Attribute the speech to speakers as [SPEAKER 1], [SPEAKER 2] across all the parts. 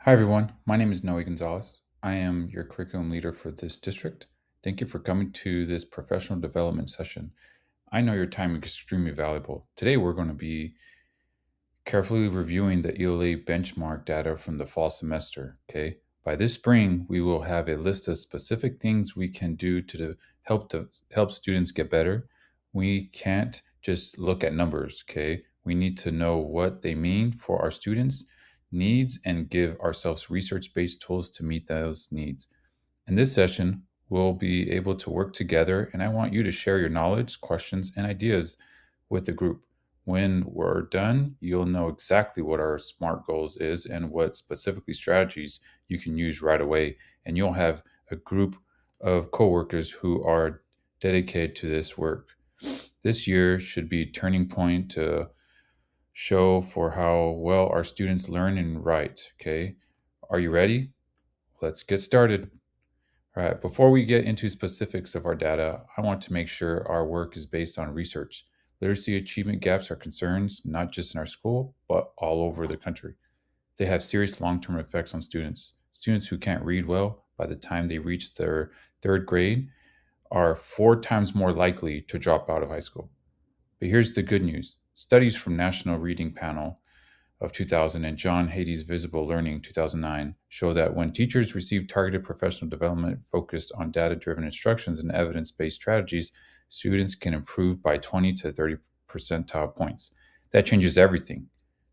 [SPEAKER 1] Hi, everyone. My name is Noe Gonzalez. I am your curriculum leader for this district. Thank you for coming to this professional development session. I know your time is extremely valuable. Today, we're going to be carefully reviewing the ELA benchmark data from the fall semester. Okay. By this spring, we will have a list of specific things we can do to help students get better. We can't just look at numbers. Okay. We need to know what they mean for our students' needs and give ourselves research-based tools to meet those needs. In this session, we'll be able to work together, and I want you to share your knowledge, questions, and ideas with the group. When we're done, you'll know exactly what our SMART goals is and what specifically strategies you can use right away. And you'll have a group of coworkers who are dedicated to this work. This year should be a turning point to show for how well our students learn and write. Okay. Are you ready? Let's get started. All right, before we get into specifics of our data, I want to make sure our work is based on research. Literacy achievement gaps are concerns not just in our school, but all over the country. They have serious long term effects on students. Students who can't read well by the time they reach their third grade are 4 times more likely to drop out of high school. But here's the good news studies from National Reading Panel of 2000 and John Hattie's Visible Learning 2009 show that when teachers receive targeted professional development focused on data driven instructions and evidence based strategies, students can improve by 20 to 30 percentile points. That changes everything,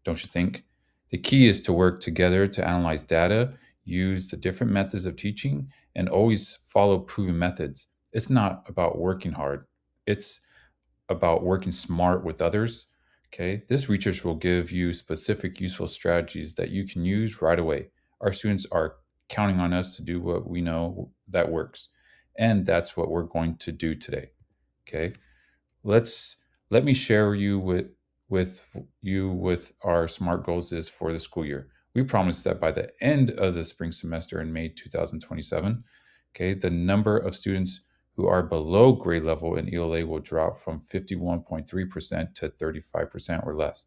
[SPEAKER 1] don't you think? The key is to work together to analyze data, use the different methods of teaching, and always follow proven methods. It's not about working hard, it's about working smart with others. Okay, this research will give you specific useful strategies that you can use right away. Our students are counting on us to do what we know that works, and that's what we're going to do today. Okay, let's let me share with you with our SMART goals is for the school year. We promise that by the end of the spring semester in May 2027, okay, the number of students who are below grade level in ELA will drop from 51.3% to 35% or less.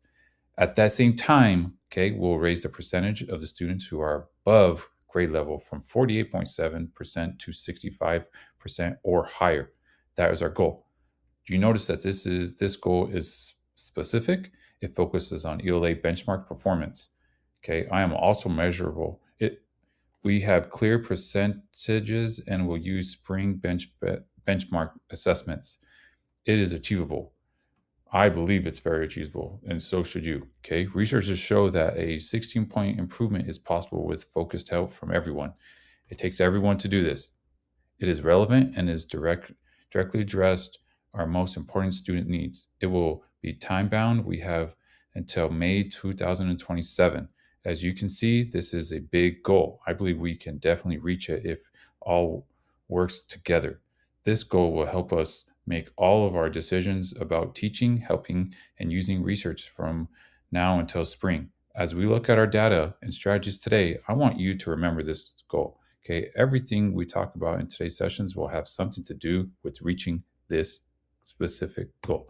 [SPEAKER 1] At that same time, okay, we'll raise the percentage of the students who are above grade level from 48.7% to 65% or higher. That is our goal. Do you notice that this goal is specific? It focuses on ELA benchmark performance. Okay, I am also measurable. We have clear percentages and will use spring benchmark assessments. It is achievable. I believe it's very achievable, and so should you. Okay, researchers show that a 16-point improvement is possible with focused help from everyone. It takes everyone to do this. It is relevant and is directly addressed our most important student needs. It will be time bound. We have until May 2027. As you can see, this is a big goal. I believe we can definitely reach it if all works together. This goal will help us make all of our decisions about teaching, helping, and using research from now until spring. As we look at our data and strategies today, I want you to remember this goal. Okay, everything we talk about in today's sessions will have something to do with reaching this specific goal.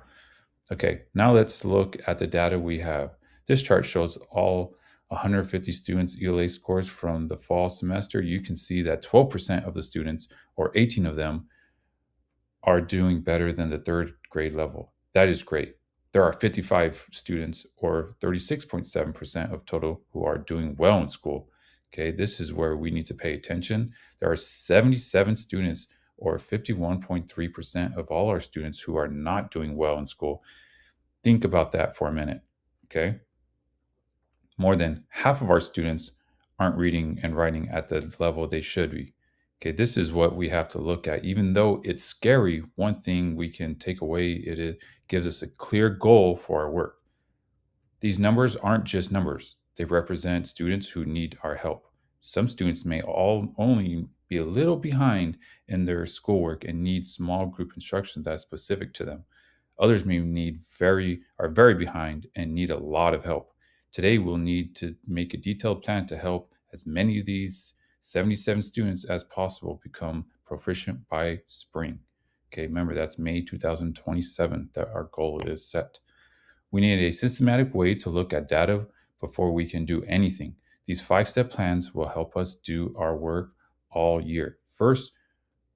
[SPEAKER 1] Okay, now let's look at the data we have. This chart shows all 150 students' ELA scores from the fall semester. You can see that 12% of the students, or 18 of them, are doing better than the third grade level. That is great. There are 55 students, or 36.7% of total, who are doing well in school. Okay, this is where we need to pay attention. There are 77 students, or 51.3% of all our students, who are not doing well in school. Think about that for a minute. Okay, more than half of our students aren't reading and writing at the level they should be. Okay, this is what we have to look at. Even though it's scary, one thing we can take away it gives us a clear goal for our work. These numbers aren't just numbers. They represent students who need our help. Some students may all only be a little behind in their schoolwork and need small group instruction that's specific to them. Others may are very behind and need a lot of help. Today we'll need to make a detailed plan to help as many of these 77 students as possible become proficient by spring. Okay, remember that's May 2027 that our goal is set. We need a systematic way to look at data before we can do anything. These 5-step plans will help us do our work all year. First,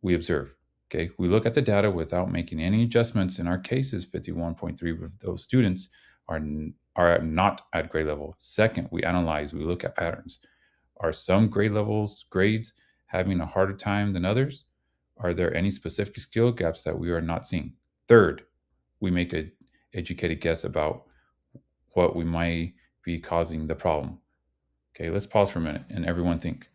[SPEAKER 1] we observe. Okay, we look at the data without making any adjustments. In our cases, 51.3 of those students are not at grade level. Second, we analyze, we look at patterns. Are some grades having a harder time than others? Are there any specific skill gaps that we are not seeing? Third, we make an educated guess about what we might be causing the problem. Okay, let's pause for a minute and everyone think.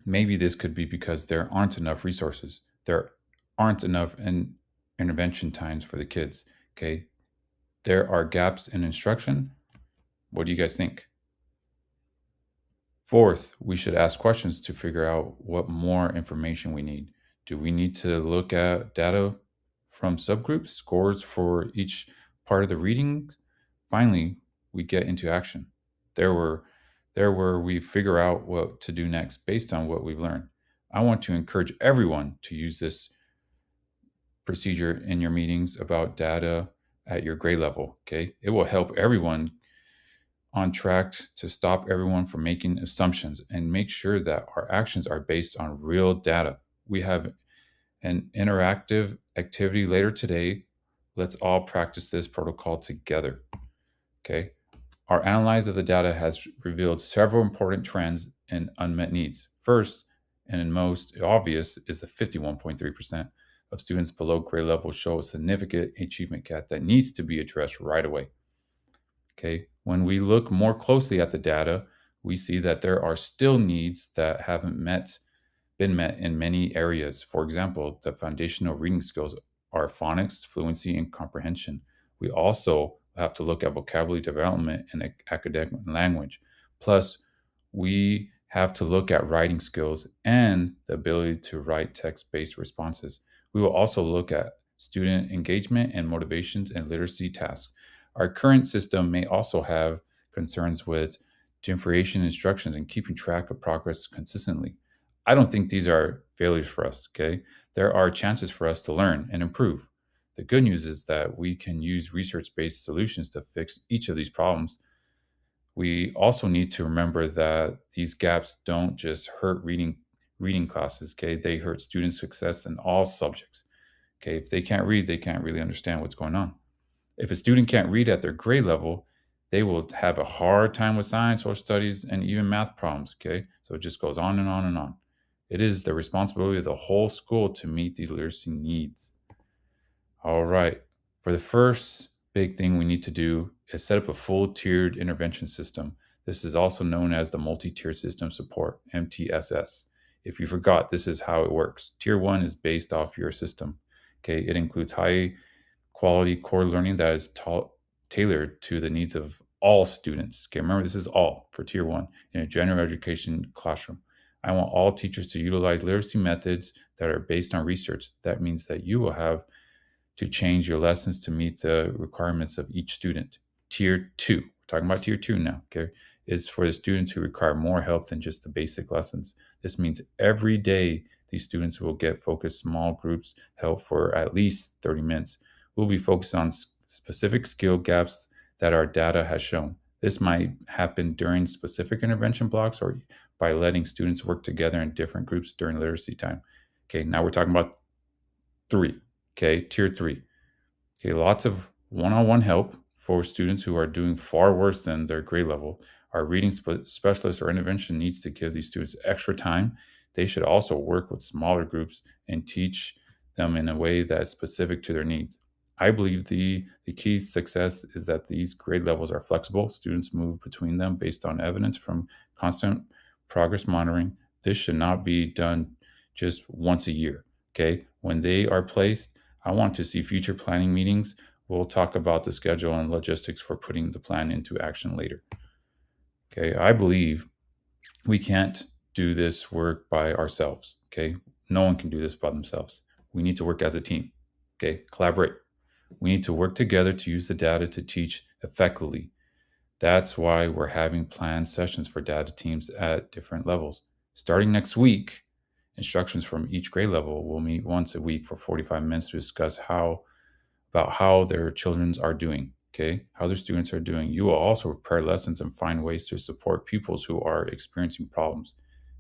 [SPEAKER 1] Maybe this could be because there aren't enough resources. There aren't enough intervention times for the kids. Okay, there are gaps in instruction. What do you guys think? Fourth, we should ask questions to figure out what more information we need. Do we need to look at data from subgroups, scores for each part of the reading? Finally, we get into action. There were there where we figure out what to do next based on what we've learned. I want to encourage everyone to use this procedure in your meetings about data at your grade level. Okay, it will help everyone on track to stop everyone from making assumptions and make sure that our actions are based on real data. We have an interactive activity later today. Let's all practice this protocol together. Okay. Our analysis of the data has revealed several important trends and unmet needs. First, and most obvious, is the 51.3% of students below grade level show a significant achievement gap that needs to be addressed right away. Okay, when we look more closely at the data, we see that there are still needs that haven't been met in many areas. For example, the foundational reading skills are phonics, fluency, and comprehension. We also have to look at vocabulary development and academic language. Plus, we have to look at writing skills and the ability to write text-based responses. We will also look at student engagement and motivations and literacy tasks. Our current system may also have concerns with differentiation instructions and keeping track of progress consistently. I don't think these are failures for us, okay? There are chances for us to learn and improve. The good news is that we can use research based solutions to fix each of these problems. We also need to remember that these gaps don't just hurt reading classes, okay? They hurt student success in all subjects. Okay, if they can't read, they can't really understand what's going on. If a student can't read at their grade level, they will have a hard time with science, social studies, and even math problems. Okay, so it just goes on and on and on. It is the responsibility of the whole school to meet these literacy needs. All right, for the first big thing we need to do is set up a full tiered intervention system. This is also known as the multi-tiered system support, MTSS. If you forgot, this is how it works. Tier 1 is based off your system. Okay, it includes high quality core learning that is tailored to the needs of all students. Okay, remember this is all for tier 1 in a general education classroom. I want all teachers to utilize literacy methods that are based on research. That means that you will have to change your lessons to meet the requirements of each student. Tier 2, we're talking about tier 2 now, okay, is for the students who require more help than just the basic lessons. This means every day these students will get focused small groups help for at least 30 minutes. We'll be focused on specific skill gaps that our data has shown. This might happen during specific intervention blocks or by letting students work together in different groups during literacy time. Okay, now we're talking about 3. Okay, tier 3. Okay, lots of one-on-one help for students who are doing far worse than their grade level. Our reading specialist or intervention needs to give these students extra time. They should also work with smaller groups and teach them in a way that is specific to their needs. I believe the key to success is that these grade levels are flexible. Students move between them based on evidence from constant progress monitoring. This should not be done just once a year. Okay, when they are placed, I want to see future planning meetings. We'll talk about the schedule and logistics for putting the plan into action later. Okay, I believe we can't do this work by ourselves. Okay, no one can do this by themselves. We need to work as a team. Okay, collaborate. We need to work together to use the data to teach effectively. That's why we're having planned sessions for data teams at different levels. Starting next week, instructions from each grade level will meet once a week for 45 minutes to discuss about how their children are doing. okay, how their students are doing. You will also prepare lessons and find ways to support pupils who are experiencing problems.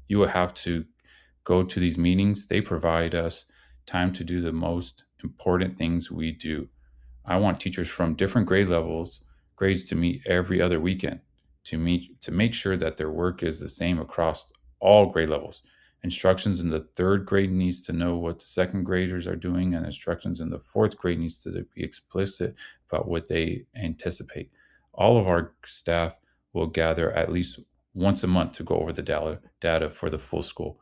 [SPEAKER 1] You will have to go to these meetings. They provide us time to do the most important things we do. I want teachers from different grades to meet every other weekend to make sure that their work is the same across all grade levels. Instructions in the third grade needs to know what second graders are doing, and instructions in the fourth grade needs to be explicit about what they anticipate. All of our staff will gather at least once a month to go over the data for the full school.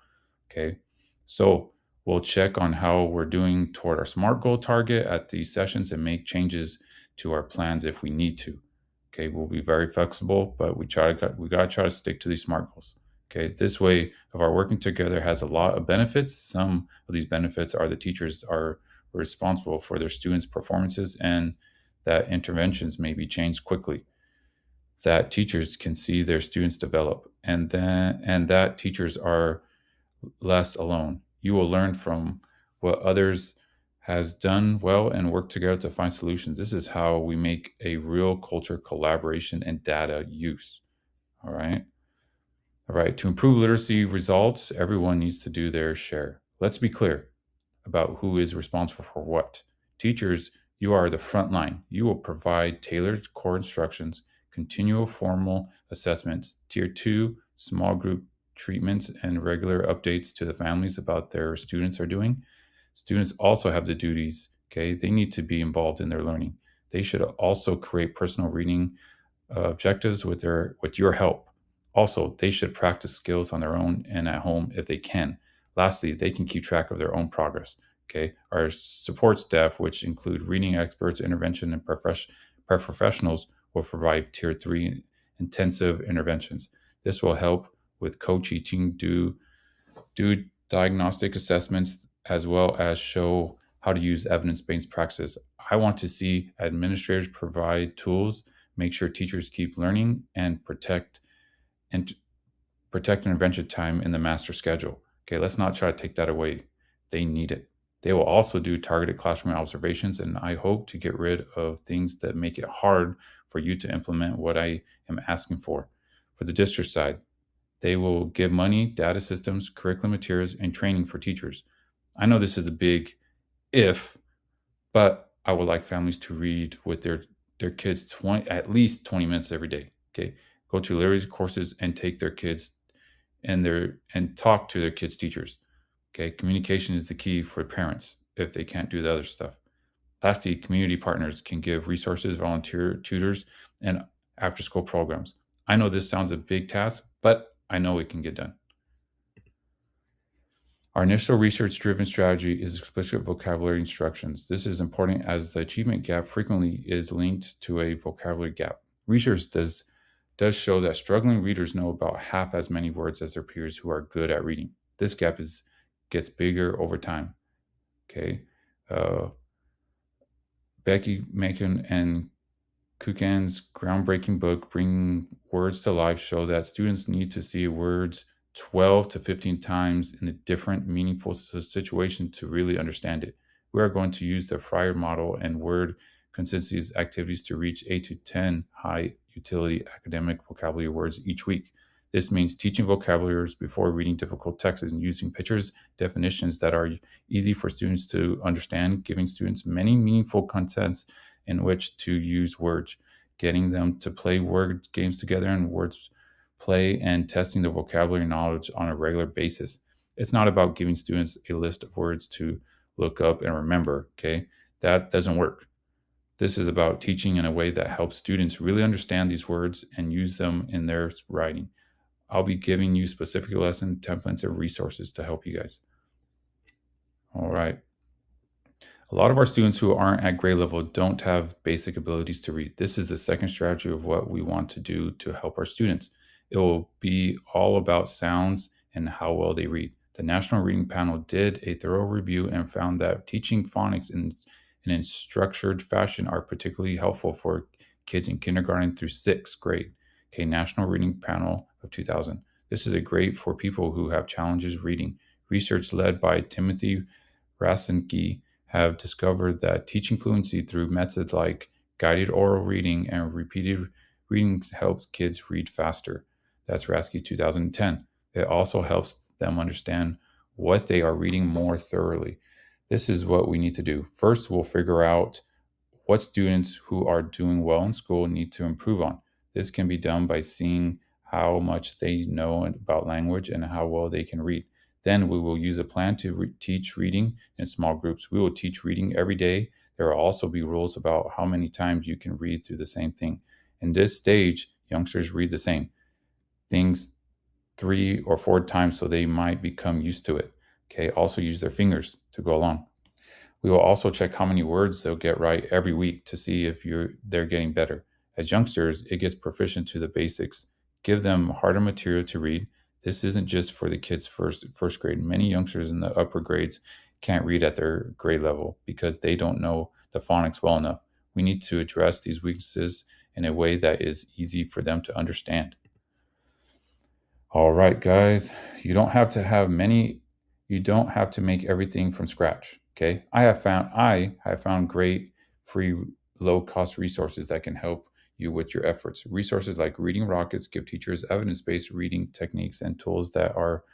[SPEAKER 1] Okay. So we'll check on how we're doing toward our SMART goal target at these sessions and make changes to our plans if we need to. Okay, we'll be very flexible, but we gotta try to stick to these SMART goals. Okay, this way of our working together has a lot of benefits. Some of these benefits are the teachers are responsible for their students' performances and that interventions may be changed quickly, that teachers can see their students develop, and that teachers are less alone. You will learn from what others has done well and work together to find solutions. This is how we make a real culture collaboration and data use. All right. All right. To improve literacy results, everyone needs to do their share. Let's be clear about who is responsible for what. Teachers, you are the front line. You will provide tailored core instructions, continual formal assessments, tier two, small group treatments, and regular updates to the families about their students are doing. Students also have the duties, okay? They need to be involved in their learning. They should also create personal reading objectives with your help. Also, they should practice skills on their own and at home if they can. Lastly, they can keep track of their own progress. Okay, our support staff, which include reading experts, intervention, and professionals, will provide tier three intensive interventions. This will help with co-teaching, do diagnostic assessments, as well as show how to use evidence-based practices. I want to see administrators provide tools, make sure teachers keep learning, and and protect intervention time in the master schedule. Okay, let's not try to take that away. They need it. They will also do targeted classroom observations, and I hope to get rid of things that make it hard for you to implement what I am asking for. For the district side, they will give money, data systems, curriculum materials, and training for teachers. I know this is a big if, but I would like families to read with their kids at least 20 minutes every day. Okay. Go to literacy courses and take their kids and talk to their kids' teachers. Okay. Communication is the key for parents if they can't do the other stuff. Lastly, community partners can give resources, volunteer tutors, and after school programs. I know this sounds a big task, but I know it can get done. Our initial research driven strategy is explicit vocabulary instructions. This is important as the achievement gap frequently is linked to a vocabulary gap. Research does show that struggling readers know about half as many words as their peers who are good at reading. This gap gets bigger over time. Okay. Becky Macon and Kukan's groundbreaking book, Bringing Words to Life, show that students need to see words 12 to 15 times in a different meaningful situation to really understand it. We are going to use the Fryer model and word consistencies activities to reach 8 to 10 high utility academic vocabulary words each week. This means teaching vocabularies before reading difficult texts and using pictures, definitions that are easy for students to understand, giving students many meaningful contents in which to use words, getting them to play word games together and words play, and testing the vocabulary knowledge on a regular basis. It's not about giving students a list of words to look up and remember, okay? That doesn't work. This is about teaching in a way that helps students really understand these words and use them in their writing. I'll be giving you specific lesson templates and resources to help you guys. All right. A lot of our students who aren't at grade level don't have basic abilities to read. This is the second strategy of what we want to do to help our students. It will be all about sounds and how well they read. The National Reading Panel did a thorough review and found that teaching phonics in a structured fashion are particularly helpful for kids in kindergarten through sixth grade. Okay, National Reading Panel of 2000. This is a great for people who have challenges reading. Research led by Timothy Rasinski have discovered that teaching fluency through methods like Guided oral reading and repeated reading helps kids read faster. That's Rasky 2010. It also helps them understand what they are reading more thoroughly. This is what we need to do. First, we'll figure out what students who are doing well in school need to improve on. This can be done by seeing how much they know about language and how well they can read. Then we will use a plan to teach reading in small groups. We will teach reading every day. There will also be rules about how many times you can read through the same thing. In this stage, youngsters read the same things 3 or 4 times so they might become used to it. Okay, also use their fingers to go along. We will also check how many words they'll get right every week to see if they're getting better. As youngsters, it gets proficient to the basics. Give them harder material to read. This isn't just for the kids first grade. Many youngsters in the upper grades can't read at their grade level because they don't know the phonics well enough. We need to address these weaknesses in a way that is easy for them to understand. All right, guys, you don't have to make everything from scratch. Okay. I have found great free low-cost resources that can help you with your efforts. Resources like Reading Rockets give teachers evidence-based reading techniques and tools that are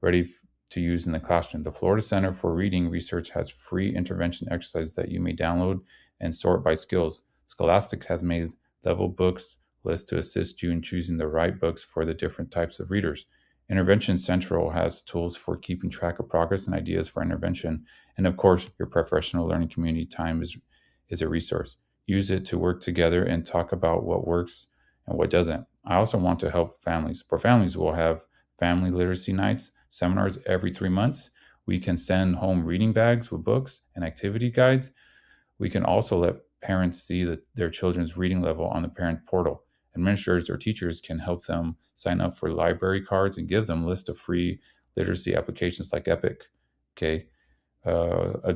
[SPEAKER 1] ready to use in the classroom. The Florida Center for Reading Research has free intervention exercises that you may download and sort by skills. Scholastic has made level books list to assist you in choosing the right books for the different types of readers. Intervention Central has tools for keeping track of progress and ideas for intervention. And of course, your professional learning community time is a resource. Use it to work together and talk about what works and what doesn't. I also want to help families. For families, we'll have family literacy nights, seminars every 3 months. We can send home reading bags with books and activity guides. We can also let parents see their children's reading level on the parent portal. Administrators or teachers can help them sign up for library cards and give them a list of free literacy applications like Epic. Okay. Uh,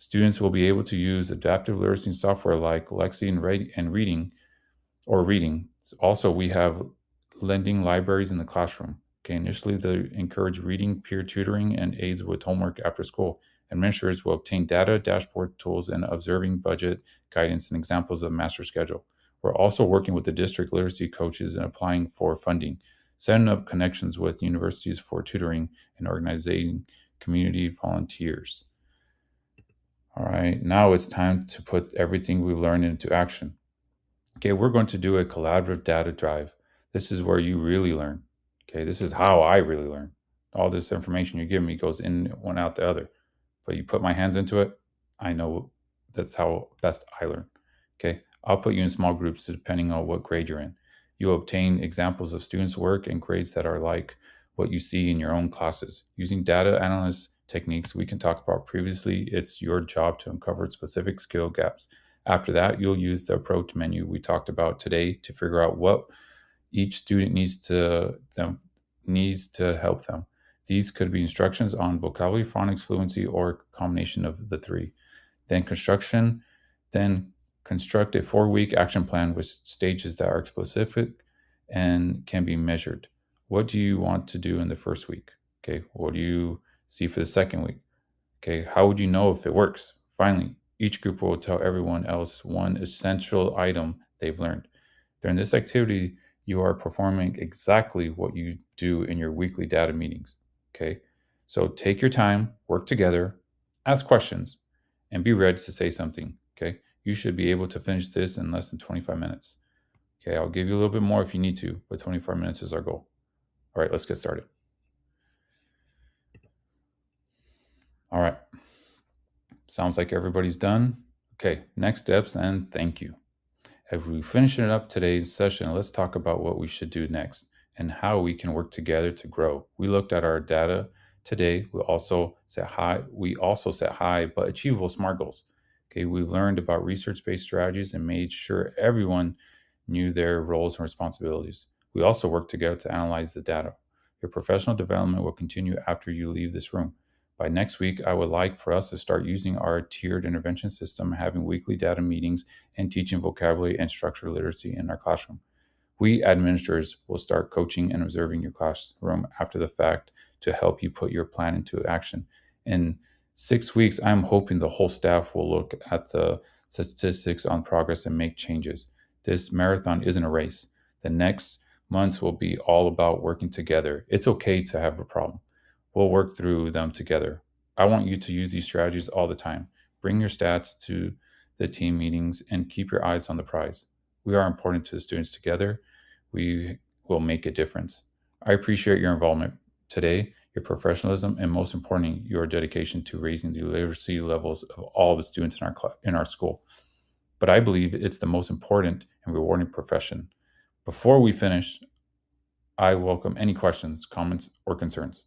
[SPEAKER 1] Students will be able to use adaptive literacy software like Lexi and reading. Also, we have lending libraries in the classroom. Okay, initially they encourage reading, peer tutoring, and aids with homework after school. Administrators will obtain data, dashboard tools, and observing budget guidance and examples of master schedule. We're also working with the district literacy coaches and applying for funding, setting up connections with universities for tutoring, and organizing community volunteers. All right, now it's time to put everything we've learned into action. Okay, we're going to do a collaborative data drive. This is where you really learn. Okay, this is how I really learn. All this information you're giving me goes in one out the other. But you put my hands into it, I know that's how best I learn. Okay, I'll put you in small groups depending on what grade you're in. You'll obtain examples of students' work and grades that are like what you see in your own classes. Using data analyst techniques we can talk about previously, it's your job to uncover specific skill gaps. After that, you'll use the approach menu we talked about today to figure out what each student needs to help them. These could be instructions on vocabulary, phonics, fluency, or a combination of the three. Then construct a 4-week action plan with stages that are specific and can be measured. What do you want to do in the first week? Okay, what do you see for the second week? Okay, how would you know if it works? Finally, each group will tell everyone else one essential item they've learned. During this activity, you are performing exactly what you do in your weekly data meetings. Okay, so take your time, work together, ask questions, and be ready to say something. Okay, you should be able to finish this in less than 25 minutes. Okay, I'll give you a little bit more if you need to, but 25 minutes is our goal. All right, let's get started. All right. Sounds like everybody's done. Okay, next steps and thank you. As we finish up today's session, let's talk about what we should do next and how we can work together to grow. We looked at our data today. We also set high but achievable SMART goals. Okay, we learned about research-based strategies and made sure everyone knew their roles and responsibilities. We also worked together to analyze the data. Your professional development will continue after you leave this room. By next week, I would like for us to start using our tiered intervention system, having weekly data meetings, and teaching vocabulary and structured literacy in our classroom. We administrators will start coaching and observing your classroom after the fact to help you put your plan into action. In 6 weeks, I'm hoping the whole staff will look at the statistics on progress and make changes. This marathon isn't a race. The next months will be all about working together. It's okay to have a problem. We'll work through them together. I want you to use these strategies all the time. Bring your stats to the team meetings and keep your eyes on the prize. We are important to the students together. We will make a difference. I appreciate your involvement today, your professionalism, and most importantly, your dedication to raising the literacy levels of all the students in our school. But I believe it's the most important and rewarding profession. Before we finish, I welcome any questions, comments, or concerns.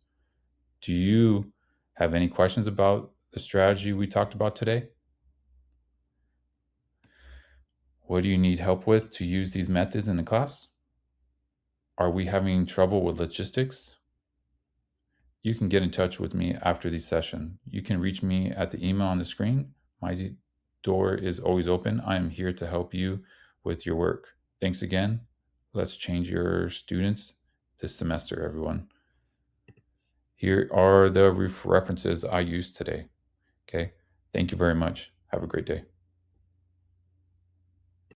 [SPEAKER 1] Do you have any questions about the strategy we talked about today? What do you need help with to use these methods in the class? Are we having trouble with logistics? You can get in touch with me after the session. You can reach me at the email on the screen. My door is always open. I am here to help you with your work. Thanks again. Let's change your students this semester, everyone. Here are the references I used today. Okay. Thank you very much. Have a great day.